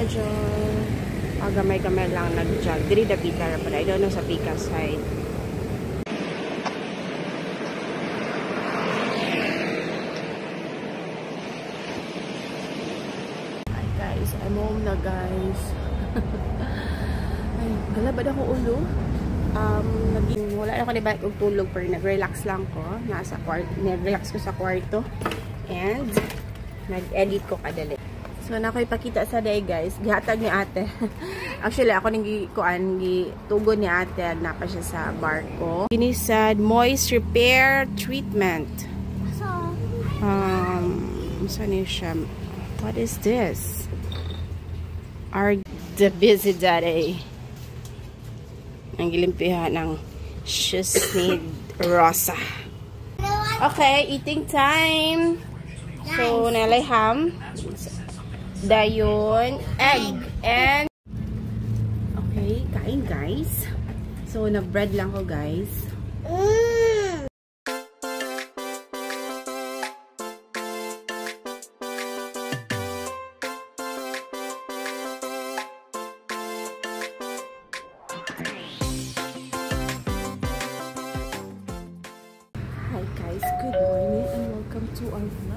medyo gamay-gamay lang nag-jog. Diri dapita ra pa. I don't know sa Pika side. Hi guys, I'm home na guys. Ay, galabad ako ulo. Wala na ako nabalik og tulog pero nag-relax lang ko. Nasa kwarto, nag-relax ko sa kwarto. And nag-edit ko kadali. So, nakoy ipakita sa day guys. Gihatag ni ate. Actually, ako nang gitugon ni ate. Napa siya sa barko. Ginisad Moist Repair Treatment. Saan yun siya? What is this? Are the busy daddy. Ang gilimpihan ng Shisnid Rosa. Okay, eating time. So, nalay ham. Dayon, egg, and okay, kain guys. So, nag-bread lang ko guys. Hi guys, good morning and welcome to our vlog.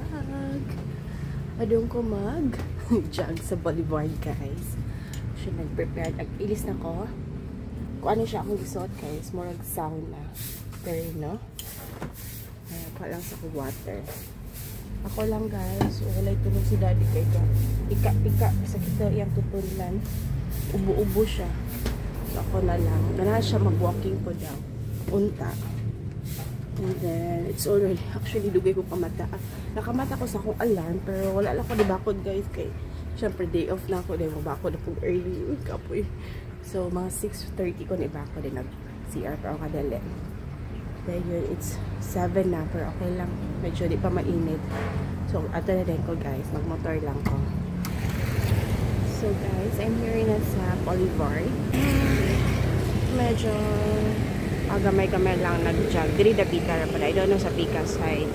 Adong ko mag-jog sa boulevard guys. So, nag-prepare. Nag-ilis na ko. Kung ano siya akong gisot guys. More like sauna. Pero no? Pa lang sa water. Ako lang guys. Walay tulong si daddy kay ka. Ika-ika. Sa kita yung tutulan. Ubo-ubo siya. So, ako na lang. Ganahan siya mag-walking po daw. Unta. And then, it's already, actually, dugay ko kamata. Nakamata ko sa akong alarm, pero wala lang ko dibakod guys. Kay, syempre, day off na ako. Dahil mabakod akong early. Kapoy. So, mga 6:30 ko nibakod. Din nag-CR pero kadali. Dahil yun, it's 7 na, pero okay lang. Medyo di pa mainit. So, ato na din ko guys. Magmotor lang ko. So, guys, I'm here na sa Boulevard. Medyo gamay-gamay lang nag-jog. Diri dapita ra pa. I don't know sa Pika side.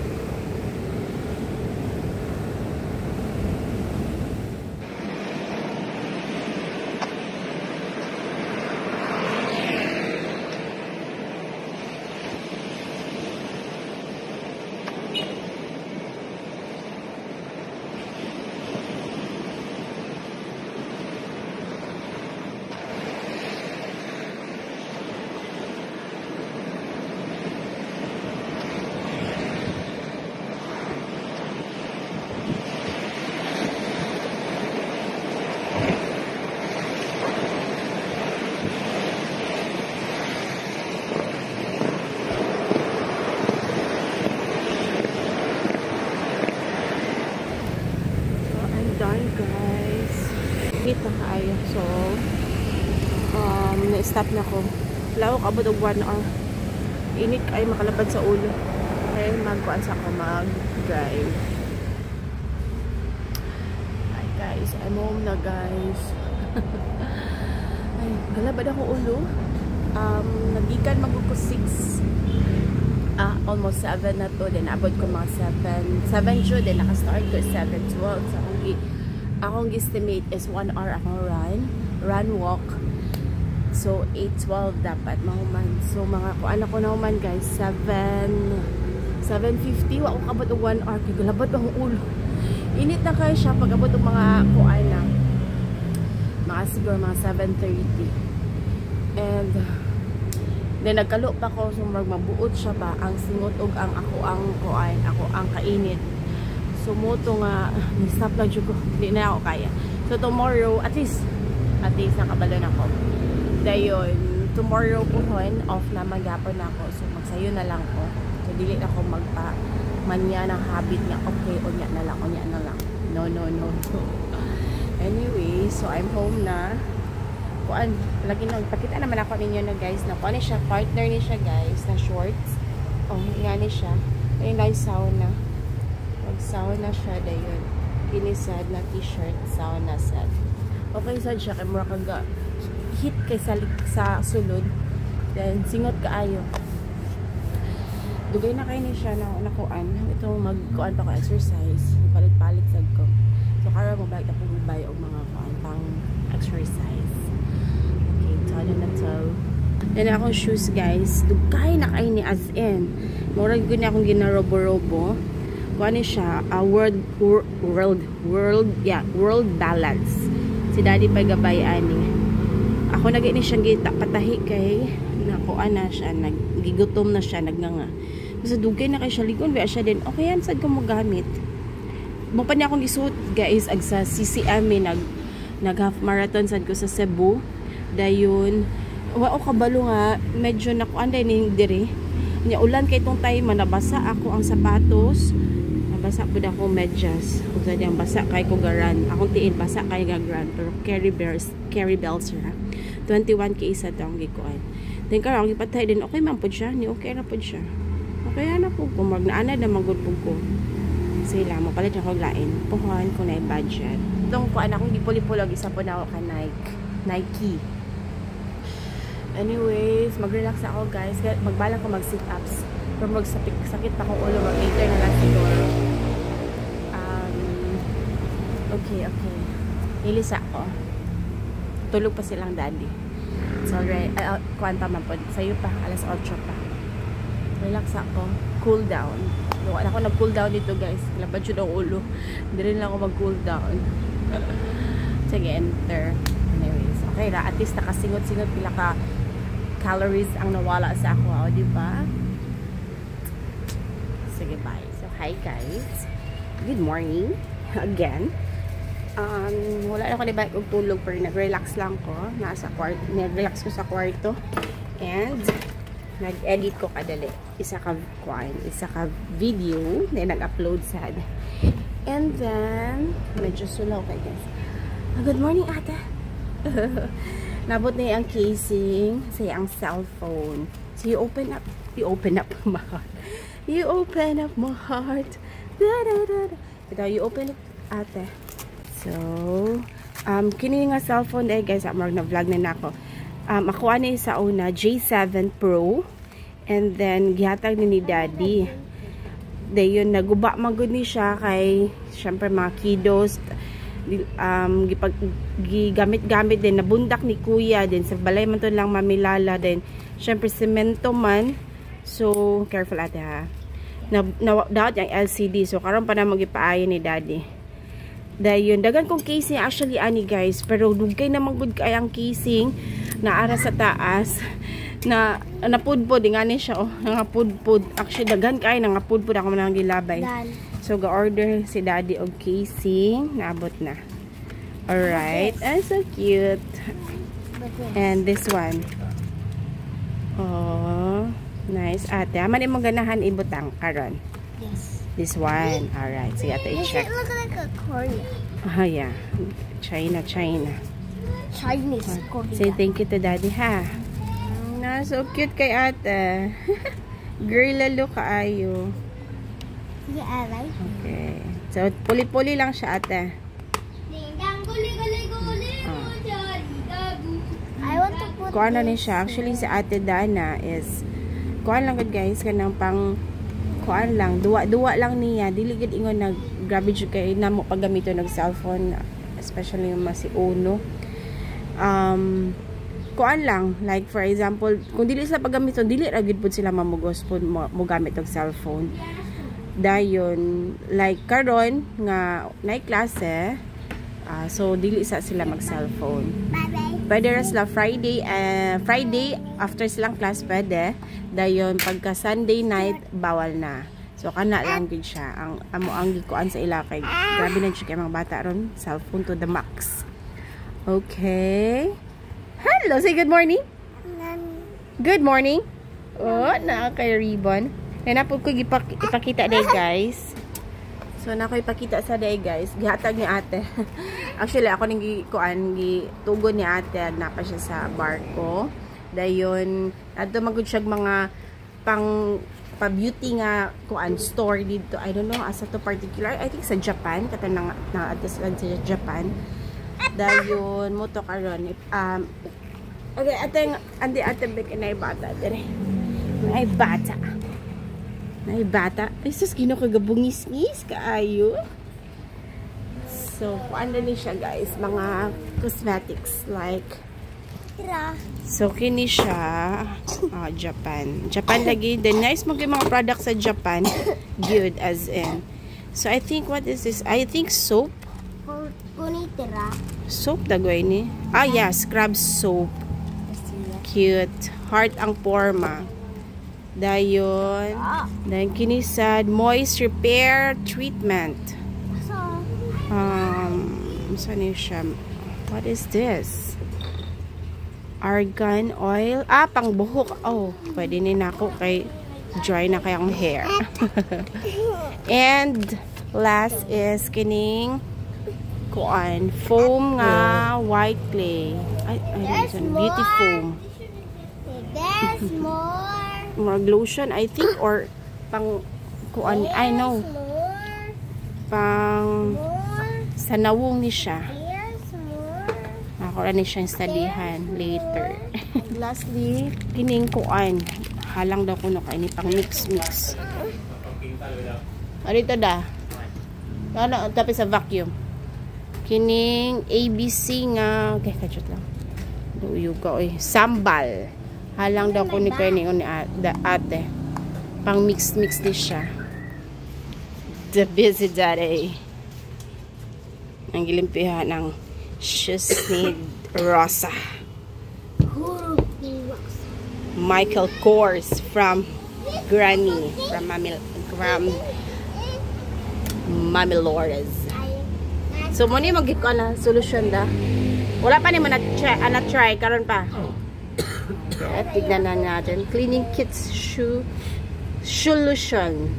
Guys, kita kaayo. So, na-stop na ko. Lawak abot og 1 hour. Init ay makalabad sa ulo. Okay, magkuan sa ko mag-drive. Hi guys, I'm home na guys. Ay, galabad ako ulo. Nagikan magko 6. Almost 7 na to. Then abot ko mga 7 June. Then naka-start ko 7:12. So, akong estimate is 1 hour akong run walk. So 8:12 dapat mahuman. So mga kuan ako na human guys 7:50 wa ko kabot og 1 hour kay galabot ang ulo. Init na kayo siya pag abot og mga kuan na mga siguro mga 7:30. And then nagkalo pa ko so magmabuot siya ba ang singot og ang ako ang kainit. So, moto nga, stop lang dyan ko. Hindi na ako kaya. So, tomorrow, at least, nakabalon ako. Dayon, tomorrow po off na maghapon ako. So, magsayo na lang ko. So, dili na ako magpa-manya ng habit nga. Okay, unya na lang. No. Anyway, so, I'm home na. Kuan, lagi nagpakita naman ako ninyo na guys, na kuan siya, partner ni siya guys, na shorts. Oh, nga ni siya. Ayun na yung sauna. Sauna siya dayon. Kinisad na t-shirt, sauna set. Okay sad siya kay mura kag hit kay sa sulod. Then singot kaayo. Dugay na kay ni siya na nakuan. Ito magkuan pa ko exercise. Palit-palit sad ko. So karon mo balik ako mubay og mga kuan pang exercise. Okay, tada na to. Then akong shoes guys, dugay na kayo ni as in. Murag ko na akong ginarobo-robo. Kuha ni siya, world balance. Si daddy pa gabay ani. Ako nagay ni siyang patahi kay nakuha na siya, nagigutom na siya, nagnanga. Basta dugay na kay siya ligon, ba siya din, okay yan, saan ko mo gamit? Bapa niya akong isuot guys, ag sa CCM, nag half marathon sad ko sa Cebu. Dayon, wao kabalo nga, medyo nakuan day ning dire. Nya ulan kay tong time, nabasa ako ang sapatos. Nabasa pud ako medyas. Ug sa diyang basa kay ko garan. Akong tiin basa kay garan, pero carry bells ra. 21 kay isa daw gikuan. Then karon gipatay din okay man pud siya, ni okay ra pud siya. Okay na po kung magnaanad na magudpog ko. Sila mo palit ako lain. Puhuan ko na i-budget. Itong kuan akong gipuli-pulog isa po na ako ka Nike. Anyways, mag-relax ako guys. Magbalak ko mag-sit-ups. Pero magsakit pa akong ulo. Mag-later na lang siguro. Okay. Ilis ako. Tulog pa silang daddy. So, kuan pa man po. Sa'yo pa. Alas 8 pa. Relax ako. Cool down. Wala ako nag-cool down dito guys. Labad yun ang ulo. Hindi rin lang ako mag-cool down. Sige, enter. Anyways. Okay ra. At least nakasingot-singot pila ka calories ang nawala sa ako. O, diba? Sige, bye. So, hi guys. Good morning. Again. Wala na ako ni bike og tulog pero nag-relax lang ko. Nag-relax ko sa kwarto. And nag-edit ko kadali. Isa ka video na nag-upload sad. And then, medyo sulaw kay guys. Good morning, ate. Nabot na yung casing sa yung cellphone. So, you open up my heart. You open up my heart. Ito, you open it, ate. So, kini nga cellphone dahil guys, marag na vlog na nako. Ako ani sa una J7 Pro, and then gihatag ni daddy. Dayon naguba magud ni siya kay syempre mga kiddos, gigamit-gamit din nabundak ni kuya din sa balay man to lang mamilala din. Syempre semento man. So careful ate ha. Daot yung LCD. So karon pa na magipaayo ni daddy. Dayon dagan kong casing actually ani guys, pero dugay na magud kay ang casing naara sa taas na napudpod ngani siya nangapudpod. Actually daghan kay nangapudpod ako man gilabay. So ga-order si daddy og casing, naabot na. Alright, and so cute. And this one. Oh, nice. Ate, man imong ganahan ibutang karon. Yes. This one. Alright, sige ate i-check. Does it look like a Korea? Yeah. China. Chinese Korea. Say thank you to daddy ha. Na so cute kay ate. Girl lalo kaayo. Yeah, I like it. Okay. So puli-puli lang siya ate. I want to put Kuha na ni siya. Actually si ate Dana is kuha lang guys kanang pang kuan lang, duwa lang niya, dili gid ingon nag grabe jud kay namo paggamito ng cellphone, especially yung si Uno. Kuan lang, like for example, kung dili sila paggamito, dili ra gid pud sila mamugos pud mo gamit og cellphone. Dayon, like karon nga nay klase, so dili sa sila mag cellphone. Pwede ra sila Friday after silang class pwede. Dayon pagka Sunday night bawal na. So kana lang gid siya ang gikuan sa ila kay grabe na jud kay mga bata ron, cellphone to the max. Okay. Hello, say good morning. Good morning. Oh, na kay ribbon. Na po ko ipakita day guys. So na ko ipakita sa day guys. Gihatag ni ate. Actually ako ning gitugon ni ate, napa siya sa barko. Dayon adto magud siya mga pa-beauty nga kuan store dito. I don't know asa to particular. I think sa Japan kata na adto sa Japan. Dayon mo to karon. Okay, ate bek na bata dire. Nay bata. Ay, sus, gino ka gabungis-ngis kaayo. So, So, ano ni siya guys, mga cosmetics like Tira. so kini siya Japan. Japan lagi the nice mga products sa Japan. Good as in. So I think what is this? I think soap. Kuni tira. Soap dagway ni. Ah yeah, scrub soap. Cute. Heart ang forma. Dayon. Then kini sad moist repair treatment. So, Saan yun siya? What is this? Argan oil. Ah, pang buhok. Oh, pwede ni nako kay dry na kayang hair. And last is kining kuan foam nga white clay. Ay, beauty foam. there's more. More lotion, I think, or pang kuan. I know. More. Pang More. sa nawong ni siya. There's more. Ako na ni siyang studyhan later. Lastly, kining kuan. Halang daw kuno kay ni pang mix. Arito da. Ano tapi sa vacuum. Kining ABC nga, okay, kachot lang. Duyo ka oy. Sambal. Halang daw kuno kay ni ate. Pang mix ni siya. The busy daddy. Ang gilimpihan ng Shisney Rosa. Michael Kors from Granny. From Mami Lourdes. So, muna yung mag-ikaw na solusyon da. Wala pa naman na-try. Karon pa. Okay, tignan na natin. Cleaning kits solution.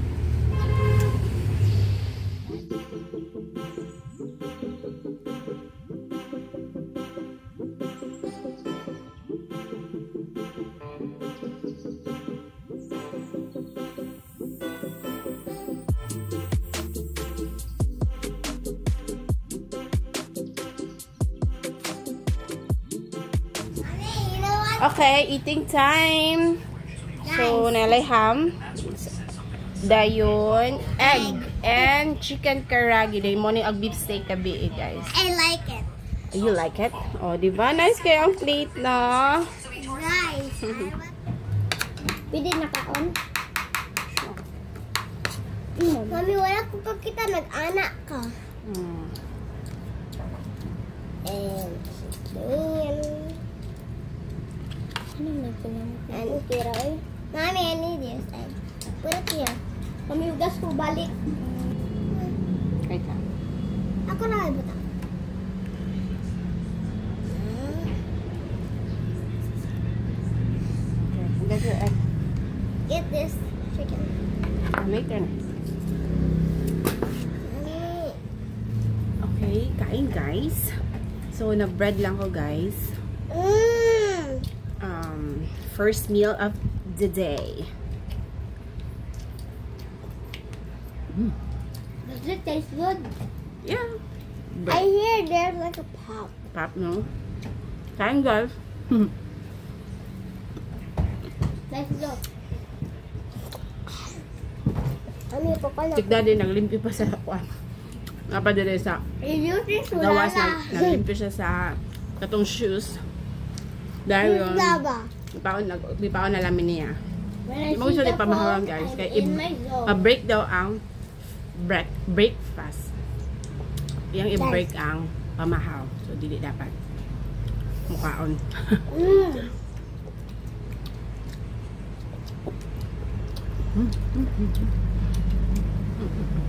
Okay, eating time. So, nalay ham. Dayon, egg, and chicken karagi. Dayon mo ang beef steak kabi, guys. I like it. You like it? Oh, di ba? Nice kayo ang plate na. Nice. Pwede na kaon? Mami, wala ko pa kita nag-anak ka. And chicken. And tira, eh. Mami, I need this. Put it here. Mami, hugas ko balik. Wait lang. Ako na ibuta. That's your egg. Get this chicken. Later na. Mami. Okay, kain guys. So, nag-bread lang ko guys. First meal of the day. Does it taste good? Yeah. I hear there's like a pop. Pop, no? Kain guys. Let's go. Mami, papa na. Tigda din, naglimpyo pa sa kwan. Napadali sa gawas na naglimpyo siya sa katong shoes. Dahil yun, di pa ako nalamin niya. Di mo gusto di pamahawang guys. Kaya i-break daw ang breakfast. Yang i-break ang pamahaw. So, dili dapat mukhaon.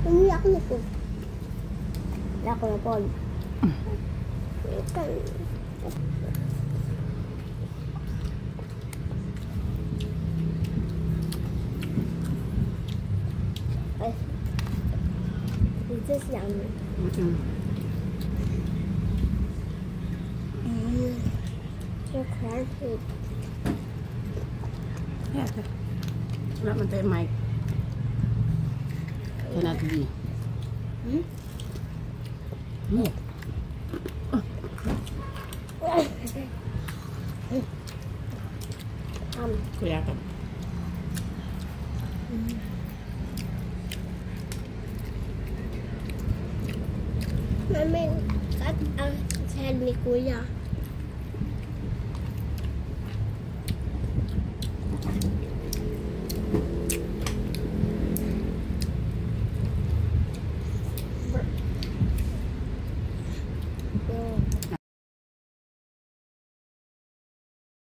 Umiyak na po. Umiyak na po. This is yummy. You're crunchy. Yeah. Wala man tayo mic. Cannot be. Kuya ka. Mami, kuya.